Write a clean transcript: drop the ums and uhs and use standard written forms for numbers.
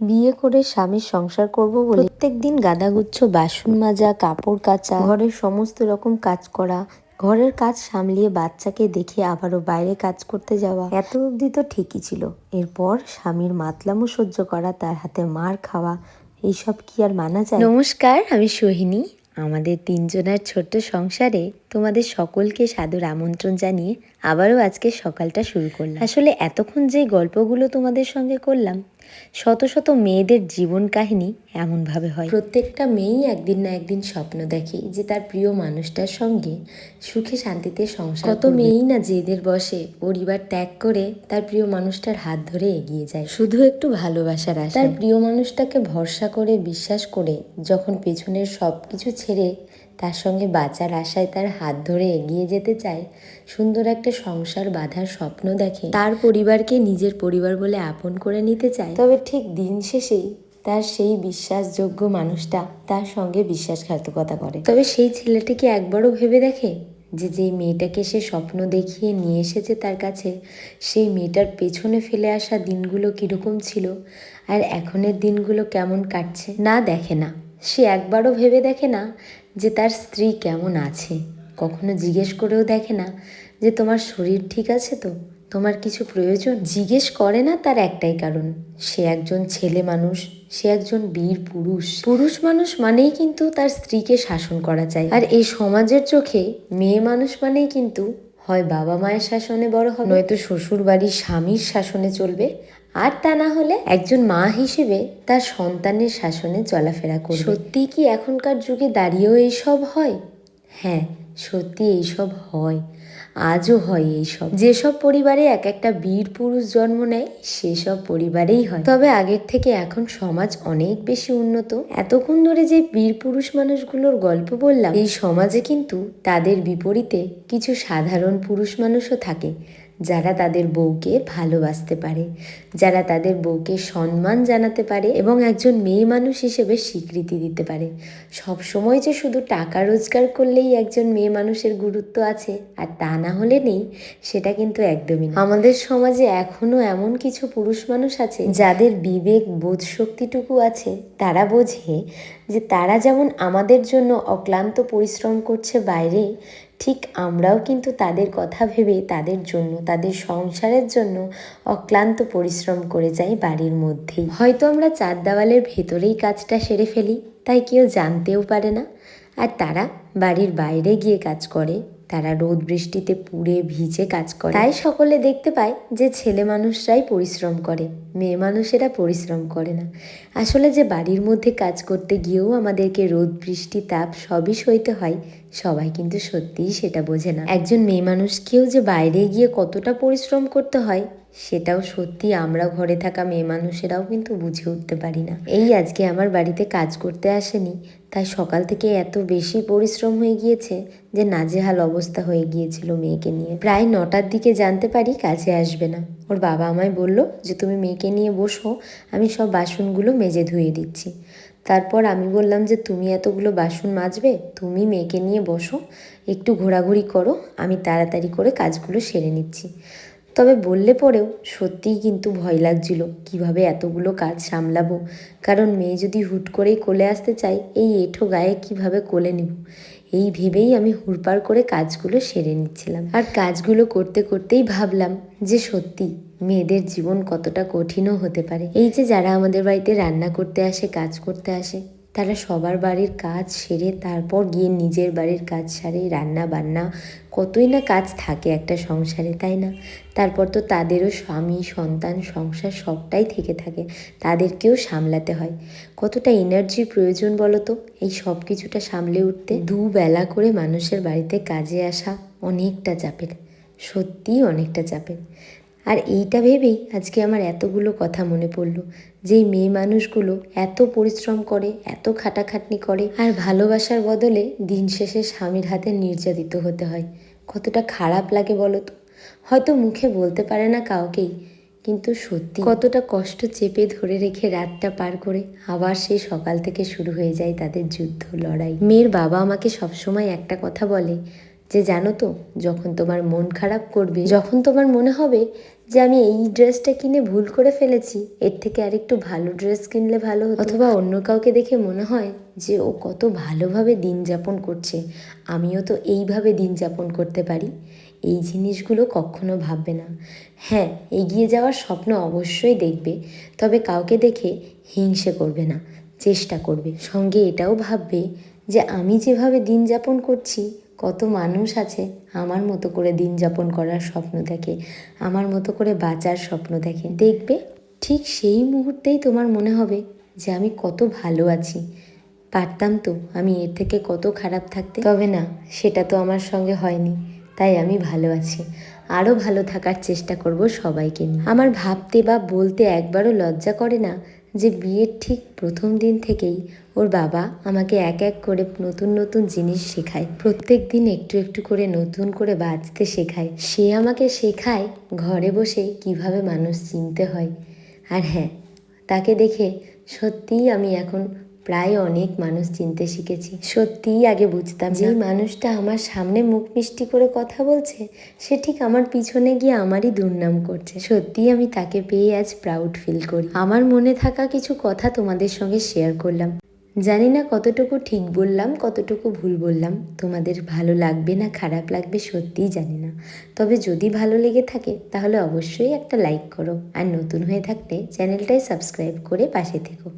বিয়ে করে স্বামীর সংসার করব বলে প্রত্যেকদিন গাদাগুচ্ছ বাসন মাজা, কাপড় কাচা, ঘরের সমস্ত রকম কাজ করা, ঘরের কাজ সামলিয়ে বাচ্চাকে দেখে আবারও বাইরে কাজ করতে যাওয়া, এত অবধি তো ঠিকই ছিল। এরপর স্বামীর মাতলামো সহ্য করা, তার হাতে মার খাওয়া, এইসব কি আর মানা যায়? নমস্কার, আমি সোহিনী। আমাদের তিনজনের ছোট্ট সংসারে তোমাদের সকলকে সাদর আমন্ত্রণ জানিয়ে আবারও আজকে সকালটা শুরু করলাম। আসলে এতক্ষণ যে গল্পগুলো তোমাদের সঙ্গে করলাম, শত শত মেয়েদের জীবন কাহিনী এমনভাবে হয়। প্রত্যেকটা মেয়েই একদিন না একদিন স্বপ্ন দেখে যে তার প্রিয় মানুষটার সঙ্গে সুখে শান্তিতে সংসার। কত মেয়েই না জেদের বসে পরিবার ত্যাগ করে তার প্রিয় মানুষটার হাত ধরে এগিয়ে যায়, শুধু একটু ভালোবাসার আশায়। তার প্রিয় মানুষটাকে ভরসা করে বিশ্বাস করে যখন পেছনের সব কিছু ছেড়ে তার সঙ্গে বাঁচার আশায় তার হাত ধরে এগিয়ে যেতে চায়, সুন্দর একটা সংসার বাঁধার স্বপ্ন দেখে, তার পরিবারকে নিজের পরিবার বলে আপন করে নিতে চায়, তবে ঠিক দিন শেষেই তার সেই বিশ্বাসযোগ্য মানুষটা তার সঙ্গে বিশ্বাসঘাতকতা করে। তবে সেই ছেলেটি কি একবারও ভেবে দেখে যে যেই মেয়েটাকে সে স্বপ্ন দেখিয়ে নিয়ে এসেছে তার কাছে, সেই মেয়েটার পেছনে ফেলে আসা দিনগুলো কীরকম ছিল আর এখনের দিনগুলো কেমন কাটছে? না, দেখে না। সে একবারও ভেবে দেখে না যে তার স্ত্রী কেমন আছে। কখনো জিজ্ঞেস করেও দেখে না যে তোমার শরীর ঠিক আছে তো, তোমার কিছু প্রয়োজন। জিজ্ঞেস করে না তার একটাই কারণ, সে একজন ছেলে মানুষ, সে একজন বীর পুরুষ। পুরুষ মানুষ মানেই কিন্তু তার স্ত্রীকে শাসন করা চাই। আর এই সমাজের চোখে মেয়ে মানুষ মানেই কিন্তু হয় বাবা মায়ের শাসনে বড় হবে, নয়তো শ্বশুর বাড়ির স্বামীর শাসনে চলবে, আর তা না হলে একজন মা হিসেবে তার সন্তানের শাসনে চলাফেরা করবে। সত্যি কি এখনকার যুগে দাঁড়িয়েও এইসব হয়? হ্যাঁ, সত্যি এইসব হয়, আজও হয় এইসব। যেসব পরিবারে এক একটা বীর পুরুষ জন্ম নেয় সেসব পরিবারেই হয়। তবে আগের থেকে এখন সমাজ অনেক বেশি উন্নত। এতক্ষণ ধরে যে বীর পুরুষ মানুষগুলোর গল্প বললাম, এই সমাজে কিন্তু তাদের বিপরীতে কিছু সাধারণ পুরুষ মানুষও থাকে, যারা তাদের বউকে ভালোবাসতে পারে, যারা তাদের বউকে সম্মান জানাতে পারে এবং একজন মেয়ে মানুষ হিসেবে স্বীকৃতি দিতে পারে। সব সময় যে শুধু টাকা রোজগার করলেই একজন মেয়ে মানুষের গুরুত্ব আছে আর তা না হলে নেই, সেটা কিন্তু একদমই না। আমাদের সমাজে এখনো এমন কিছু পুরুষ মানুষ আছে যাদের বিবেক বোধ শক্তিটুকু আছে, তারা বোঝে যে তারা যেমন আমাদের জন্য অক্লান্ত পরিশ্রম করছে বাইরে, ঠিক আমরাও কিন্তু তাদের কথা ভেবে তাদের জন্য, তাদের সংসারের জন্য অক্লান্ত পরিশ্রম করে যাই বাড়ির মধ্যেই। হয়তো আমরা চার দেওয়ালের ভেতরেই কাজটা সেরে ফেলি, তাই কেউ জানতেও পারে না। আর তারা বাড়ির বাইরে গিয়ে কাজ করে, তারা রোদ বৃষ্টিতে পুড়ে ভিজে কাজ করে, তাই সকলে দেখতে পায় যে ছেলে মানুষরাই পরিশ্রম করে, মেয়ে মানুষেরা পরিশ্রম করে না। আসলে যে বাড়ির মধ্যে কাজ করতে গিয়েও আমাদেরকে রোদ বৃষ্টি তাপ সবই সইতে হয়, সবাই কিন্তু সত্যিই সেটা বোঝে না। একজন মেয়ে মানুষকেও যে বাইরে গিয়ে কতটা পরিশ্রম করতে হয়, সেটাও সত্যি আমরা ঘরে থাকা মেয়ে মানুষেরাও কিন্তু বুঝে উঠতে পারি না। এই আজকে আমার বাড়িতে কাজ করতে আসেনি, তাই সকাল থেকে এত বেশি পরিশ্রম হয়ে গিয়েছে যে নাজেহাল অবস্থা হয়ে গিয়েছিল মেয়েকে নিয়ে। প্রায় 9টার দিকে জানতে পারি কাজে আসবে না। ওর বাবা আমায় বলল যে তুমি মেয়েকে নিয়ে বসো, আমি সব বাসনগুলো মেজে ধুয়ে দিচ্ছি। তারপর আমি বললাম যে তুমি এতগুলো বাসন মাজবে, তুমি মেয়েকে নিয়ে বসো, একটু ঘোরাঘুরি করো, আমি তাড়াতাড়ি করে কাজগুলো সেরে নিচ্ছি। তবে বললে পরেও সত্যিই কিন্তু ভয় লাগছিল কিভাবে এতগুলো কাজ সামলাবো, কারণ মেয়ে যদি হুট করেই কোলে আসতে চাই, এই এঁঠো গায়ে কিভাবে কোলে নিব, এই ভেবেই আমি হুড়পাড় করে কাজগুলো সেরে নিচ্ছিলাম। আর কাজগুলো করতে করতেই ভাবলাম যে সত্যি মেয়েদের জীবন কতটা কঠিনও হতে পারে। এই যে যারা আমাদের বাড়িতে রান্না করতে আসে, কাজ করতে আসে, তারা সবার বাড়ির কাজ সেরে তারপর গিয়ে নিজের বাড়ির কাজ সারে, রান্না বান্না কতই না কাজ থাকে একটা সংসারে, তাই না? তারপর তো তাদেরও স্বামী সন্তান সংসার সবটাই থেকে থাকে, তাদেরকেও সামলাতে হয়। কতটা এনার্জির প্রয়োজন বলো তো এই সব কিছুটা সামলে উঠতে। দুবেলা করে মানুষের বাড়িতে কাজে আসা অনেকটা চাপের, সত্যিই অনেকটা চাপের। আর এইটা ভেবেই আজকে আমার এতগুলো কথা মনে পড়লো, যেই মেয়ে মানুষগুলো এত পরিশ্রম করে, এত খাটাখাটনি করে, আর ভালোবাসার বদলে দিন শেষে স্বামীর হাতে নির্যাতিত হতে হয়। কতটা খারাপ লাগে বলো তো। হয়তো মুখে বলতে পারে না কাউকেই, কিন্তু সত্যি কতটা কষ্ট চেপে ধরে রেখে রাতটা পার করে আবার সেই সকাল থেকে শুরু হয়ে যায় তাদের যুদ্ধ লড়াই। মেয়ের বাবা আমাকে সবসময় একটা কথা বলে যে জানো তো, যখন তোমার মন খারাপ করবে, যখন তোমার মনে হবে যে আমি এই ড্রেসটা কিনে ভুল করে ফেলেছি, এর থেকে আরেকটু ভালো ড্রেস কিনলে ভালো হতো, অথবা অন্য কাউকে দেখে মনে হয় যে ও কত ভালোভাবে দিন যাপন করছে, আমিও তো এইভাবে দিন যাপন করতে পারি, এই জিনিসগুলো কখনো ভাববে না। হ্যাঁ, এগিয়ে যাওয়ার স্বপ্ন অবশ্যই দেখবে, তবে কাউকে দেখে হিংসে করবে না, চেষ্টা করবে। সঙ্গে এটাও ভাববে যে আমি যেভাবে দিন যাপন করছি, কত মানুষ আছে আমার মতো করে দিন যাপন করার স্বপ্ন দেখে, আমার মতো করে বাঁচার স্বপ্ন দেখে। দেখবে ঠিক সেই মুহূর্তেই তোমার মনে হবে যে আমি কত ভালো আছি, পারতাম তো আমি এর থেকে কত খারাপ থাকতে, তবে না, সেটা তো আমার সঙ্গে হয়নি, তাই আমি ভালো আছি। আরও ভালো থাকার চেষ্টা করব সবাইকে নিয়ে। আমার ভাবতে বা বলতে একবারও লজ্জা করে না যে বিয়ের ঠিক প্রথম দিন থেকেই ওর বাবা আমাকে এক এক করে নতুন নতুন জিনিস শেখায়, প্রত্যেক দিন একটু একটু করে নতুন করে বাঁচতে শেখায়। সে আমাকে শেখায় ঘরে বসে কিভাবে মানুষ চিনতে হয়। আর হ্যাঁ, তাকে দেখে সত্যিই আমি এখন প্রায় অনেক মানুষ চিনতে শিখেছি। সত্যিই আগে বুঝতাম যে মানুষটা আমার সামনে মুখ মিষ্টি করে কথা বলছে, সে ঠিক আমার পিছনে গিয়ে আমারই দুর্নাম করছে। সত্যিই আমি তাকে পেয়ে আজ প্রাউড ফিল করি। আমার মনে থাকা কিছু কথা তোমাদের সঙ্গে শেয়ার করলাম। জানি না কতটুকু ঠিক বললাম, কতটুকু ভুল বললাম, তোমাদের ভালো লাগবে না খারাপ লাগবে সত্যিই জানি না। তবে যদি ভালো লেগে থাকে তাহলে অবশ্যই একটা লাইক করো, আর নতুন হয়ে থাকলে চ্যানেলটাই সাবস্ক্রাইব করে পাশে থেকো।